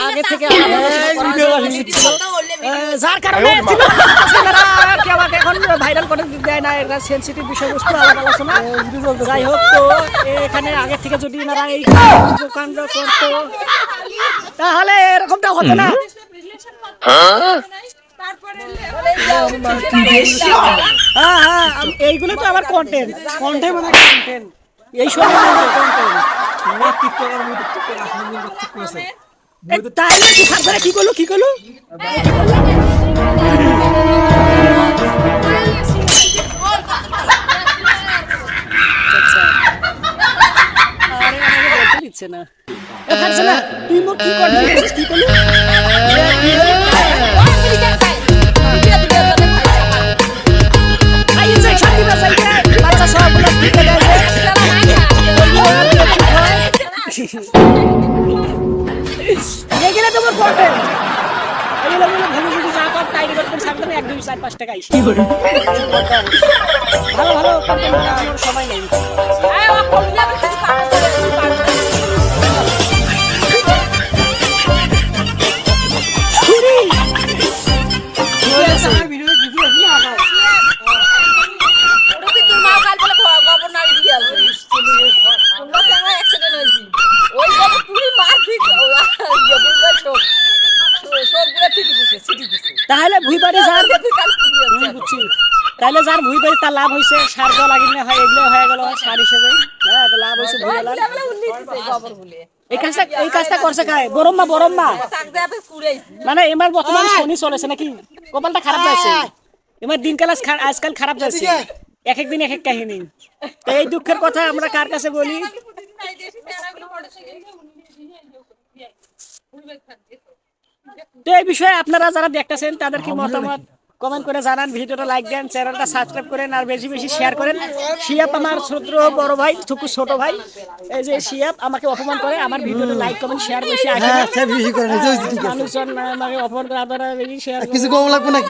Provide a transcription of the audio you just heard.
আগে থেকে যার কারণে আমাকে এখন ভাইরাল করে দেয় না, এটা সেন্সিটিভ বিষয়বস্তু আলোচনা। যাই হোক, তো এখানে আগে থেকে যদি এনারা এই কাণ্ড করতো তাহলে এরকমটা হতো না। হ্যাঁ হ্যাঁ, এইগুলো তো আমার কন্টেন্ট মানে কন্টেন্ট, এই সব তাহলে কি করলো দিচ্ছে না, তুই মোট কি করছিস, কি করলি? এগুলো তোমার কন্টেন্ট, এগুলো ভবিষ্যতে যা কর তাই রেকর্ড করে সামনে 1 2 4 5 টাকা আইসি ভালো ভালো কন্টেন্ট বানানোর সময় নেই। তাহলে ভুইবাড়ি যার বুঝছি, তাহলে যার ভুইবাড়ি তার লাভ হয়েছে, সার দেওয়া লাগিলে হয়, এগুলো হয়ে গেল সার হিসেবে। হ্যাঁ, এটা লাভ হয়েছে ভুইবালার। এই কাজটা করছে কায় বরম্মা মানে এবার বর্তমান শনি চলেছে নাকি, কপালটা খারাপ যাচ্ছে এবার, দিনকাল আজকাল খারাপ যাচ্ছে, এক এক দিন এক এক কাহিনী। তো এই দুঃখের কথা আমরা কার কাছে বলি? তো এই বিষয়ে আপনারা যারা দেখতেছেন তাদের কি মতামত কমেন্ট করে জানান, ভিডিওটা লাইক দেন, চ্যানেলটা সাবস্ক্রাইব করেন, আর বেশি বেশি শেয়ার করেন। শিয়াব আমার বড় ভাই, ছোট ভাই, এই যে শিয়াব আমাকে অপমান করে, আমার ভিডিওটা লাইক কমেন্ট শেয়ার বেশি আসে, মানুষজন আমাকে অপমান করে, আপনারা বেশি শেয়ার কিছু কম লাগবে না।